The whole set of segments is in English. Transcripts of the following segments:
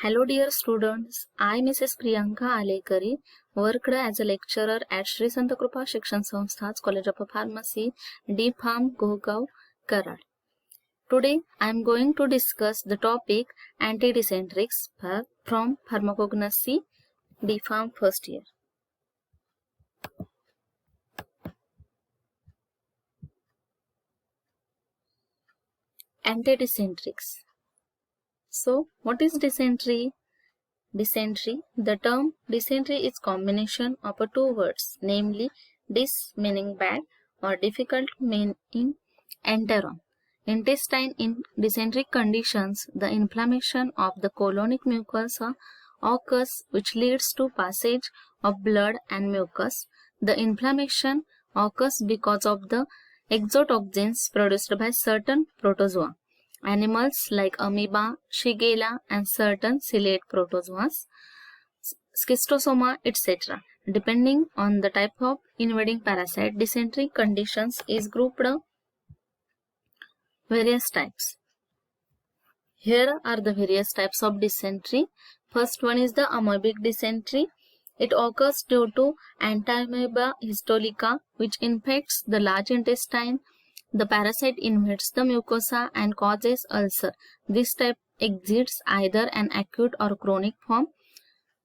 Hello dear students, I Mrs. Priyanka Alekari worked as a lecturer at Sri Sant Krupa Shikshan Sanstha's College of Pharmacy, D Farm, Gogaon, Karad. Today I am going to discuss the topic antidysenterics from pharmacognosy, D Farm first year. Antidysenterics. So, what is dysentery? Dysentery. The term dysentery is combination of two words, namely dys meaning bad or difficult meaning enteron. Intestine. In dysenteric conditions, the inflammation of the colonic mucosa occurs, which leads to passage of blood and mucus. The inflammation occurs because of the exotoxins produced by certain protozoa. Animals like amoeba, shigella, and certain ciliate protozoas, schistosoma, etc. Depending on the type of invading parasite, dysentery conditions is grouped various types. Here are the various types of dysentery. First one is the amoebic dysentery. It occurs due to Entamoeba histolica, which infects the large intestine. The parasite invades the mucosa and causes ulcer. This type exhibits either an acute or chronic form.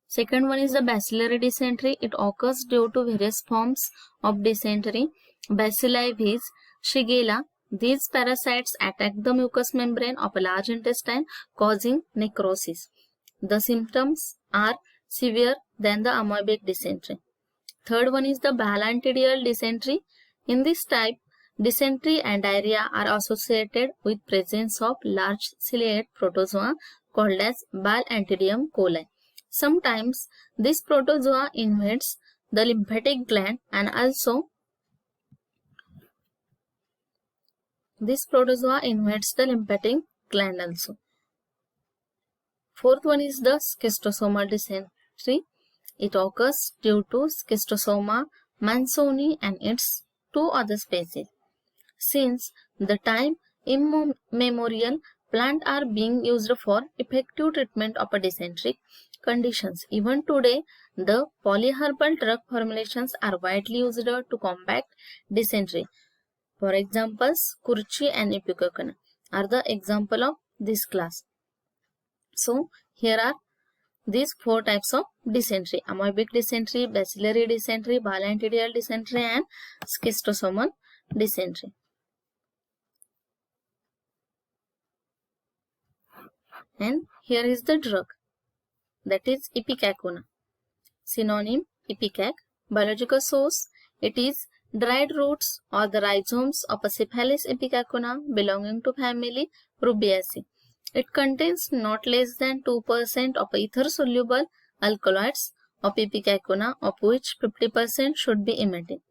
Second one is the bacillary dysentery. It occurs due to various forms of dysentery. Bacilli viz. Shigella. These parasites attack the mucous membrane of a large intestine, causing necrosis. The symptoms are severe than the amoebic dysentery. Third one is the balantidial dysentery. In this type, dysentery and diarrhea are associated with presence of large ciliate protozoa called as Balantidium coli. Sometimes this protozoa invades the lymphatic gland and also Fourth one is the schistosomal dysentery. It occurs due to Schistosoma mansoni and its two other species. Since the time immemorial, plants are being used for effective treatment of dysenteric conditions. Even today, the polyherbal drug formulations are widely used to combat dysentery. For example, Curchi and Ipecacuanha are the example of this class. So, here are these four types of dysentery: amoebic dysentery, bacillary dysentery, balantidial dysentery, and schistosomal dysentery. And here is the drug, that is Ipecacuanha. Synonym Ipecac. Biological source: it is dried roots or the rhizomes of a Cephalus ipecacuanha belonging to family Rubiaceae. It contains not less than 2% of ether-soluble alkaloids of Ipecacuanha, of which 50% should be emitted.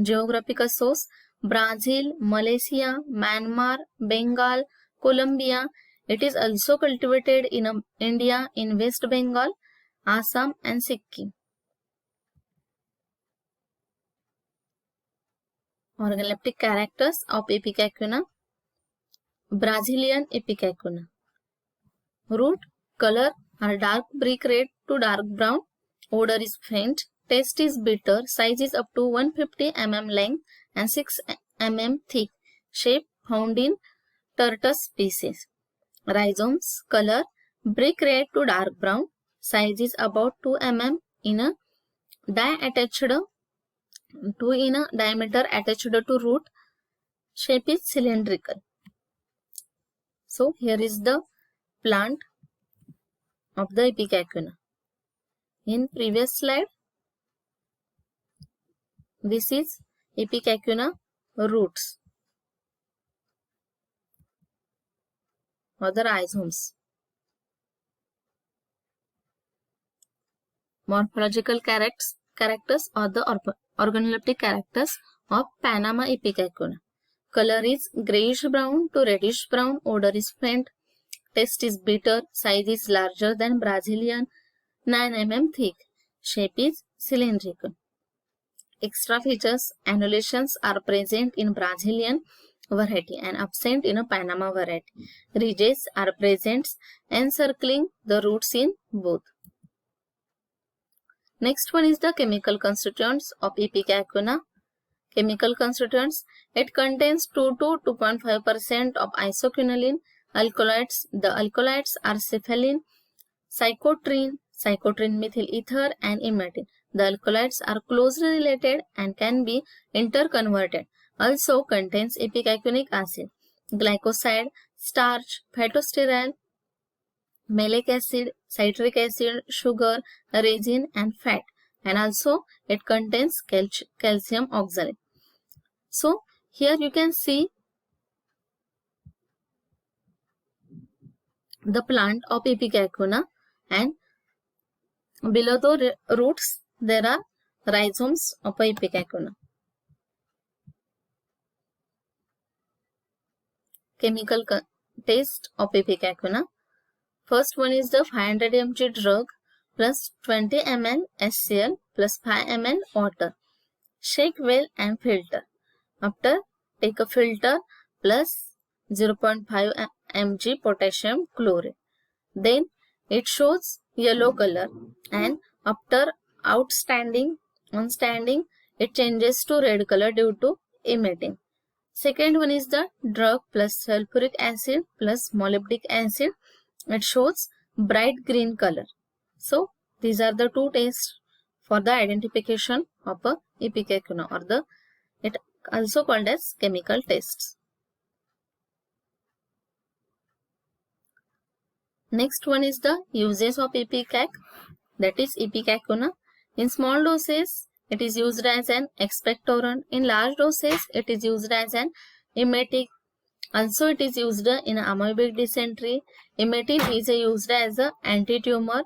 Geographical source: Brazil, Malaysia, Myanmar, Bengal, Colombia. It is also cultivated in India, in West Bengal, Assam, and Sikkim. Organoleptic characters of Ipecacuanha. Brazilian Ipecacuanha. Root: color are dark brick red to dark brown. Odor is faint. Taste is bitter. Size is up to 150 mm length and 6 mm thick. Shape: found in Tertus species. Rhizomes: color brick red to dark brown. Size is about 2 mm in a diameter attached to root. Shape is cylindrical. So here is the plant of the Ipecacuanha. In previous slide, this is Ipecacuanha roots or the rhizomes. Morphological characters or the organoleptic characters of Panama Ipecacuanha. Color is grayish brown to reddish brown. Odor is faint. Taste is bitter. Size is larger than Brazilian, 9 mm thick. Shape is cylindrical. Extra features: annulations are present in Brazilian variety and absent in a Panama variety. Ridges are present encircling the roots in both. Next one is the chemical constituents of Ipecacuanha. Chemical constituents, it contains 2 to 2.5% of isoquinoline alkaloids. The alkaloids are cephalin, cyclotrin methyl ether, and imetin. The alkaloids are closely related and can be interconverted. Also contains ipecacuanic acid, glycoside, starch, phytosterol, malic acid, citric acid, sugar, resin, and fat. And also it contains calcium oxalate. So here you can see the plant of Ipecacuanha, and below the roots there are rhizomes of Ipecacuanha. Chemical taste of Ipecacuanha. First one is the 500 mg drug plus 20 ml HCl plus 5 ml water. Shake well and filter. After, take a filter plus 0.5 mg potassium chloride. Then it shows yellow color, and after unstanding it changes to red color due to emitting. Second one is the drug plus sulfuric acid plus molybdic acid. It shows bright green color. So these are the two tests for the identification of a Ipecacuanha, or it also called as chemical tests. Next one is the uses of Ipecac, that is Ipecacuanha. In small doses, it is used as an expectorant. In large doses, it is used as an emetic. Also, it is used in amoebic dysentery. Emetic is used as an anti-tumor.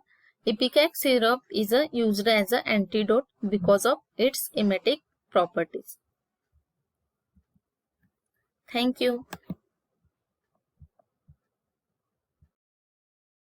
Ipecac syrup is used as an antidote because of its emetic properties. Thank you.